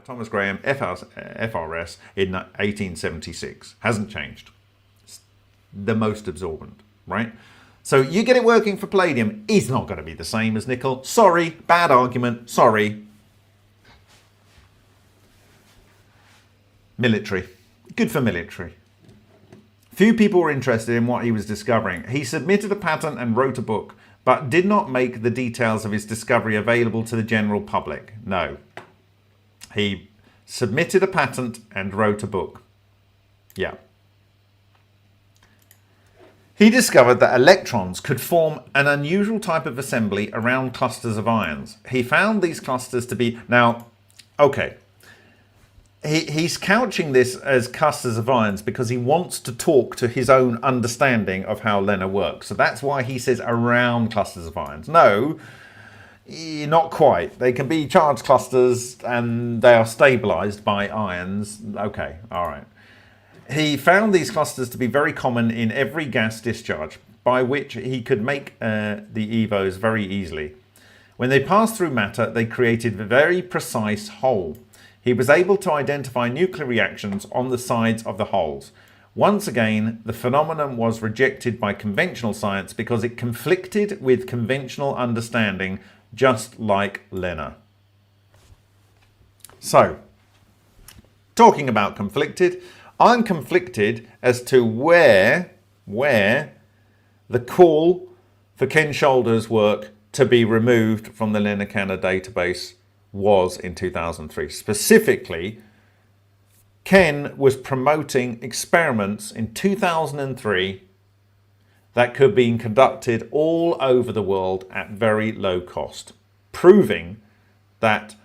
Thomas Graham, FRS, in 1876. Hasn't changed. It's the most absorbent, right? So you get it working for palladium, it's not going to be the same as nickel. Sorry, bad argument, sorry. Military. Good for military. Few people were interested in what he was discovering. He submitted a patent and wrote a book, but did not make the details of his discovery available to the general public. No. He submitted a patent and wrote a book. Yeah. He discovered that electrons could form an unusual type of assembly around clusters of ions. He found these clusters to be... Now, okay. He's couching this as clusters of ions because he wants to talk to his own understanding of how LENR works. So that's why he says around clusters of ions. No, not quite. They can be charged clusters and they are stabilized by ions. Okay, all right. He found these clusters to be very common in every gas discharge, by which he could make the EVOs very easily. When they passed through matter, they created a very precise hole. He was able to identify nuclear reactions on the sides of the holes. Once again, the phenomenon was rejected by conventional science because it conflicted with conventional understanding, just like LENR. So, talking about conflicted, I'm conflicted as to where the call for Ken Shoulder's work to be removed from the LENR database was in 2003. Specifically, Ken was promoting experiments in 2003 that could be conducted all over the world at very low cost, proving that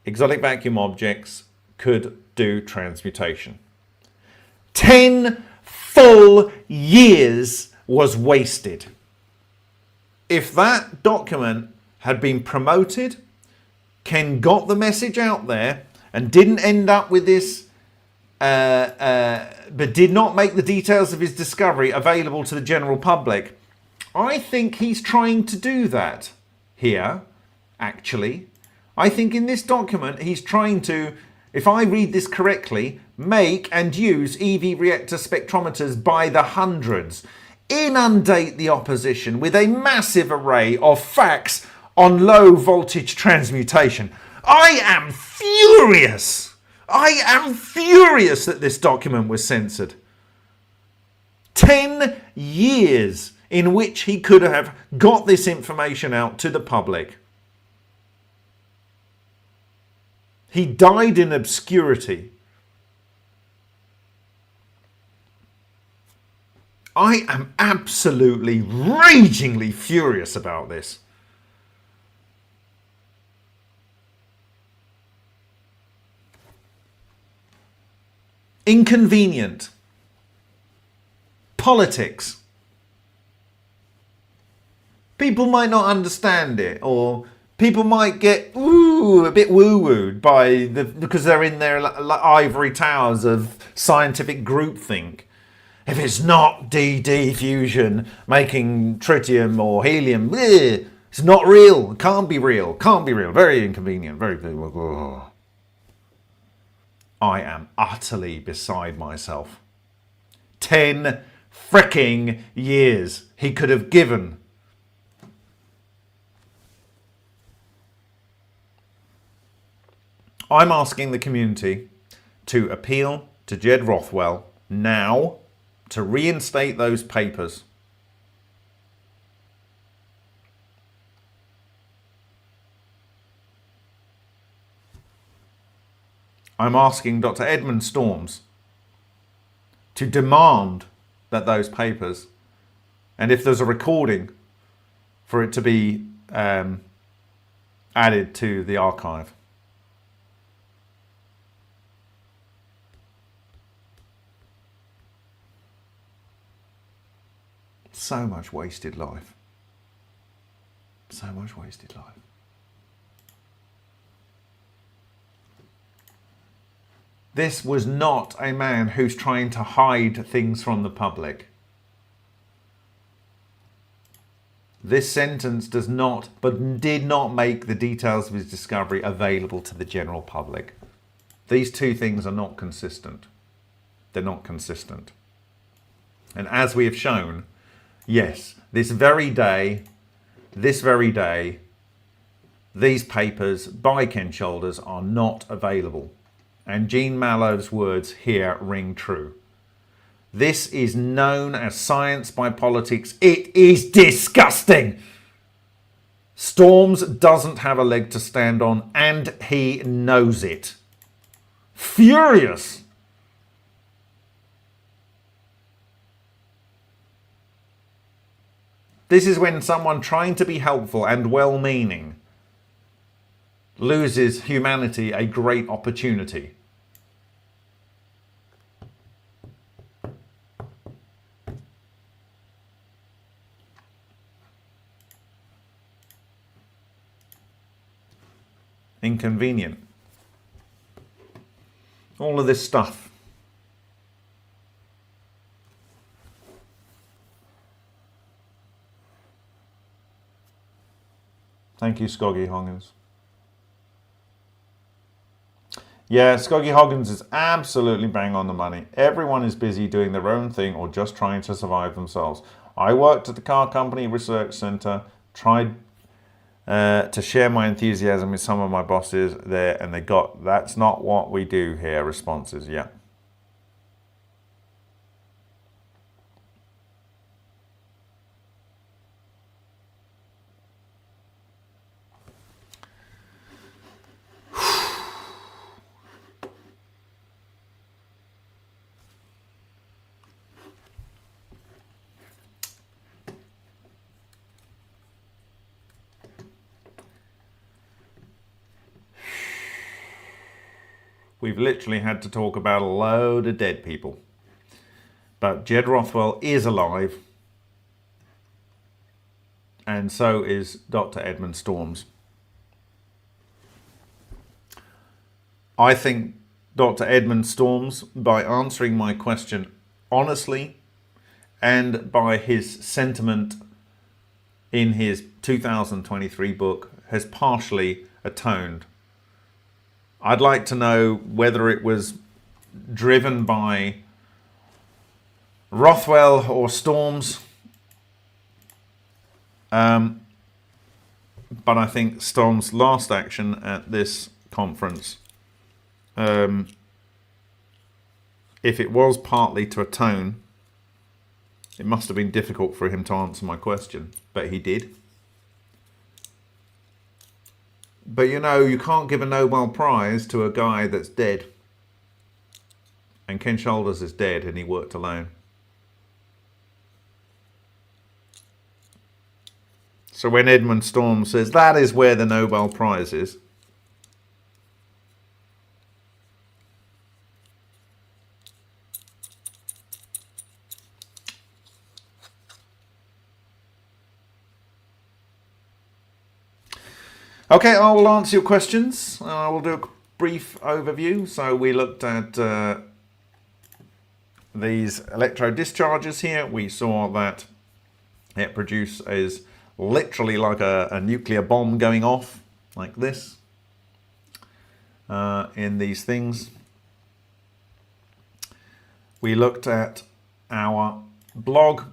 exotic vacuum objects could do transmutation. 10 full years was wasted. If that document had been promoted, Ken got the message out there and didn't end up with this, but did not make the details of his discovery available to the general public. I think he's trying to do that here, actually. I think in this document he's trying to, if I read this correctly, make and use EV reactor spectrometers by the hundreds, inundate the opposition with a massive array of facts on low voltage transmutation. I am furious. I am furious that this document was censored. 10 years in which he could have got this information out to the public. He died in obscurity. I am absolutely ragingly furious about this. Inconvenient. Politics. People might not understand it, or people might get a bit woo-wooed because they're in their ivory towers of scientific groupthink. If it's not DD fusion making tritium or helium, it's not real. It can't be real. Can't be real. Very inconvenient. Very. I am utterly beside myself. 10 fricking years he could have given. I'm asking the community to appeal to Jed Rothwell now to reinstate those papers. I'm asking Dr. Edmund Storms to demand that those papers, and if there's a recording, for it to be added to the archive. So much wasted life. So much wasted life. This was not a man who's trying to hide things from the public. This sentence does not, but did not make the details of his discovery available to the general public. These two things are not consistent. They're not consistent. And as we have shown, yes, this very day, these papers by Ken Shoulders are not available. And Jean Mallow's words here ring true. This is known as science by politics. It is disgusting. Storms doesn't have a leg to stand on, and he knows it. Furious. This is when someone trying to be helpful and well-meaning loses humanity a great opportunity. Inconvenient. All of this stuff. Thank you, Scoggy Hoggins. Yeah, Scoggy Hoggins is absolutely bang on the money. Everyone is busy doing their own thing or just trying to survive themselves. I worked at the Car Company Research Centre, tried to share my enthusiasm with some of my bosses there, and they got, "That's not what we do here," responses. Yeah. We've literally had to talk about a load of dead people. But Jed Rothwell is alive. And so is Dr. Edmund Storms. I think Dr. Edmund Storms, by answering my question honestly and by his sentiment in his 2023 book, has partially atoned. I'd like to know whether it was driven by Rothwell or Storms. But I think Storms' last action at this conference, if it was partly to atone, it must have been difficult for him to answer my question, but he did. But you know, you can't give a Nobel Prize to a guy that's dead. And Ken Shoulders is dead and he worked alone. So when Edmund Storm says that is where the Nobel Prize is, okay, I will answer your questions. I will do a brief overview. So we looked at these electrode discharges here. We saw that it produces literally like a nuclear bomb going off, like this, in these things. We looked at our blog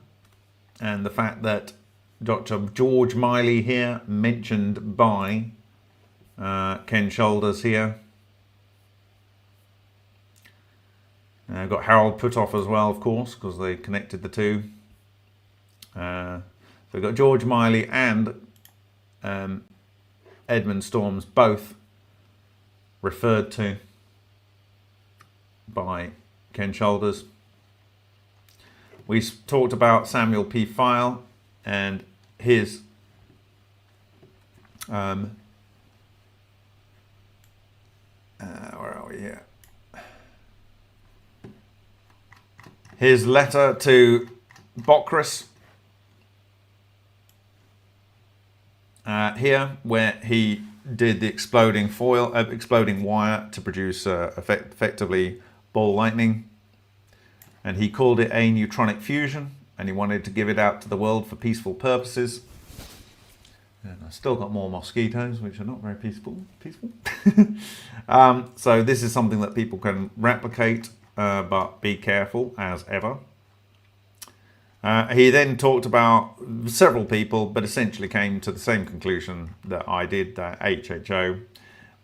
and the fact that Dr. George Miley here, mentioned by Ken Shoulders here. I've got Harold Putoff as well, of course, because they connected the two. So we've got George Miley and Edmund Storms both referred to by Ken Shoulders. We talked about Samuel P. File and his where are we here? His letter to Bockris here, where he did the exploding foil, exploding wire to produce effectively ball lightning, and he called it a neutronic fusion, and he wanted to give it out to the world for peaceful purposes. And I've still got more mosquitoes, which are not very peaceful. So this is something that people can replicate, but be careful as ever. He then talked about several people, but essentially came to the same conclusion that I did, that HHO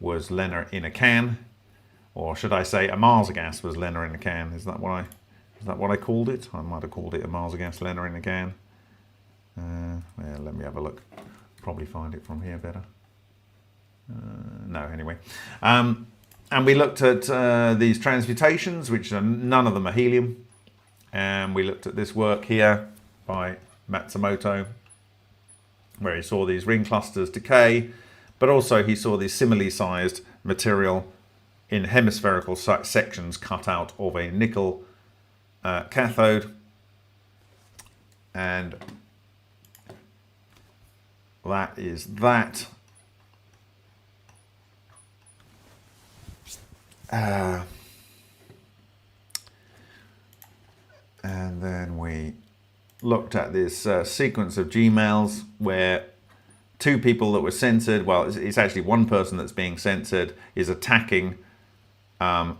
was Lena in a can, or should I say a Marsagas was Lena in a can. Is that what I called it? I might have called it a Marsagas Lena in a can. Yeah, let me have a look. Probably find it from here better. No, anyway. And we looked at these transmutations, which are, none of them are helium. And we looked at this work here by Matsumoto, where he saw these ring clusters decay, but also he saw these similarly sized material in hemispherical sections cut out of a nickel cathode. And that is that. And then we looked at this sequence of Gmails where two people that were censored, well, it's actually one person that's being censored, is attacking Dr.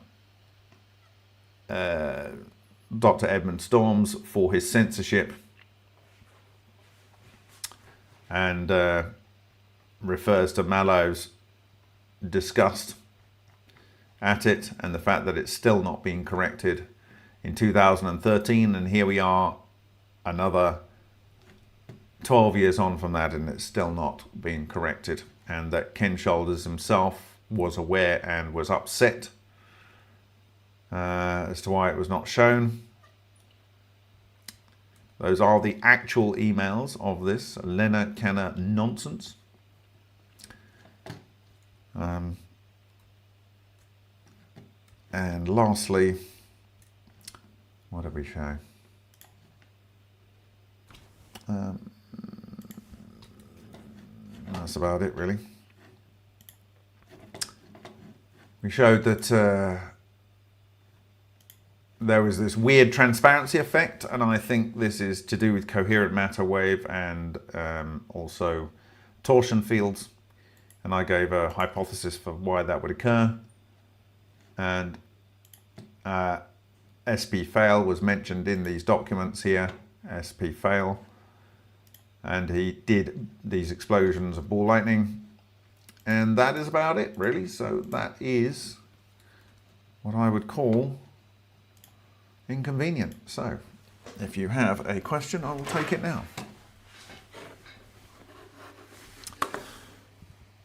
Edmund Storms for his censorship, and refers to Mallow's disgust at it and the fact that it's still not being corrected in 2013, and here we are another 12 years on from that and it's still not being corrected, and that Ken Shoulders himself was aware and was upset as to why it was not shown. Those are the actual emails of this Lena Canna nonsense. And lastly, what did we show? That's about it, really. We showed that there was this weird transparency effect, and I think this is to do with coherent matter wave and also torsion fields. And I gave a hypothesis for why that would occur. And SP fail was mentioned in these documents here, SP fail, and he did these explosions of ball lightning, and that is about it, really. So that is what I would call inconvenient. So if you have a question, I will take it now.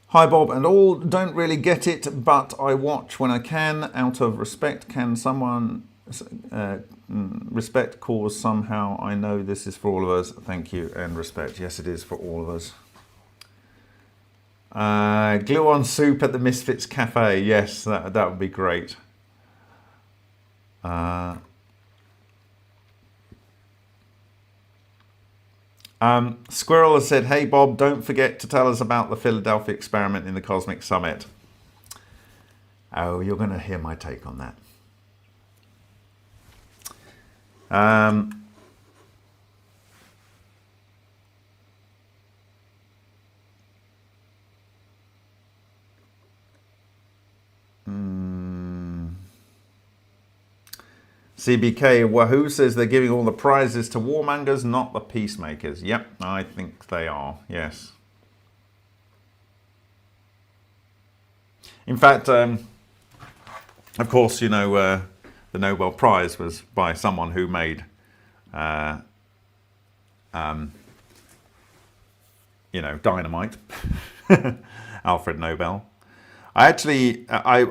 Hi Bob and all, don't really get it, but I watch when I can out of respect. Can someone respect cause somehow? I know this is for all of us. Thank you, and respect. Yes, it is for all of us. Glue on soup at the Misfits Cafe. Yes, that would be great. Squirrel has said, hey Bob, don't forget to tell us about the Philadelphia experiment in the Cosmic Summit. Oh, you're going to hear my take on that. CBK Wahoo says they're giving all the prizes to warmongers, not the peacemakers. Yep, I think they are, yes. In fact, of course, you know, the Nobel Prize was by someone who made, you know, dynamite, Alfred Nobel. I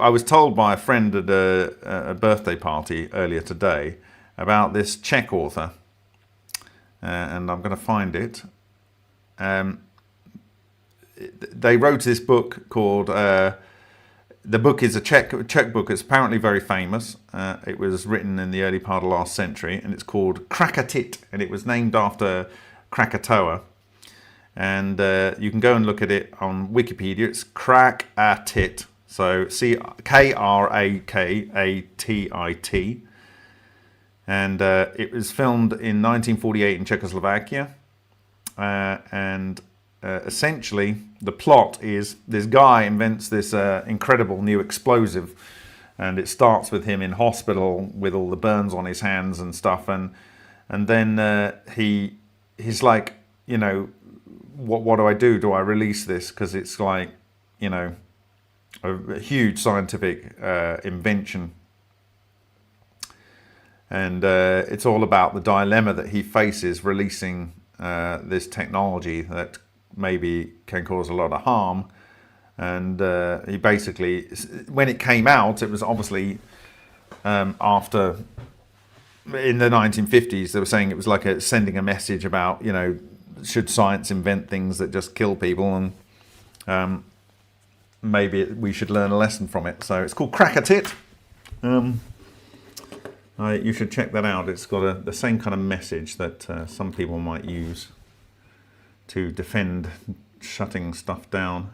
was told by a friend at a birthday party earlier today about this Czech author, and I'm going to find it. They wrote this book called, the book is a Czech book. It's apparently very famous. It was written in the early part of last century, and it's called Krakatit, and it was named after Krakatoa. And you can go and look at it on Wikipedia. It's Krakatit, so Krakatit. And it was filmed in 1948 in Czechoslovakia. And essentially the plot is this guy invents this incredible new explosive, and it starts with him in hospital with all the burns on his hands and stuff, and then he's like, you know, what do I do? Do I release this? Because it's like, you know, a huge scientific invention. And it's all about the dilemma that he faces releasing this technology that maybe can cause a lot of harm. And he basically, when it came out, it was obviously after, in the 1950s, they were saying it was like sending a message about, you know, should science invent things that just kill people, and maybe we should learn a lesson from it. So it's called Crack a Tit. You should check that out. It's got the same kind of message that some people might use to defend shutting stuff down.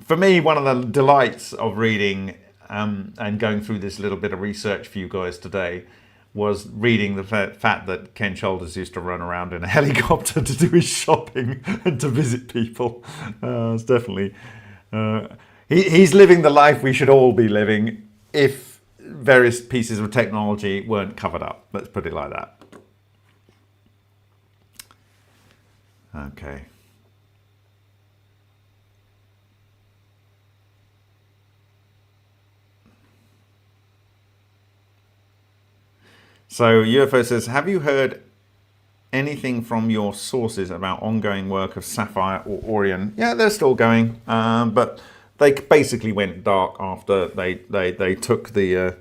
For me, one of the delights of reading and going through this little bit of research for you guys today was reading the fact that Ken Shoulders used to run around in a helicopter to do his shopping and to visit people. It's definitely... he's living the life we should all be living if various pieces of technology weren't covered up. Let's put it like that. Okay. So UFO says, have you heard anything from your sources about ongoing work of Sapphire or Orion? Yeah, they're still going, but they basically went dark after they took the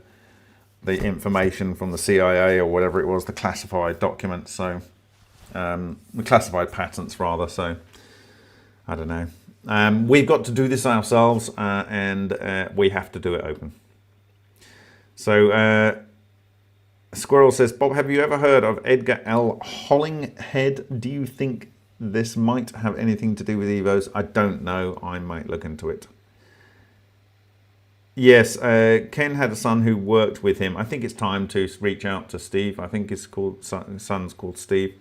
information from the CIA or whatever it was, the classified documents, so the classified patents rather. So I don't know. We've got to do this ourselves, and we have to do it open. So. Squirrel says, Bob, have you ever heard of Edgar L. Hollinghead? Do you think this might have anything to do with EVOs? I don't know. I might look into it. Yes, Ken had a son who worked with him. I think it's time to reach out to Steve. I think his son's called Steve.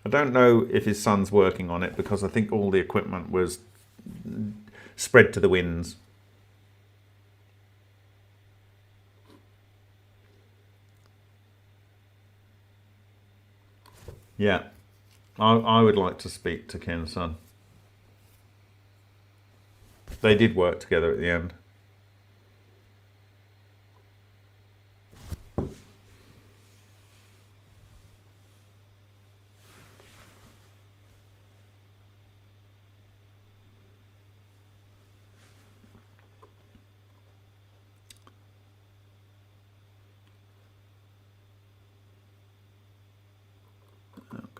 I don't know if his son's working on it because I think all the equipment was spread to the winds. Yeah, I would like to speak to Ken's son. They did work together at the end.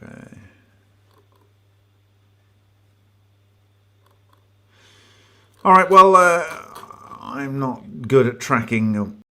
Okay. All right, well, I'm not good at tracking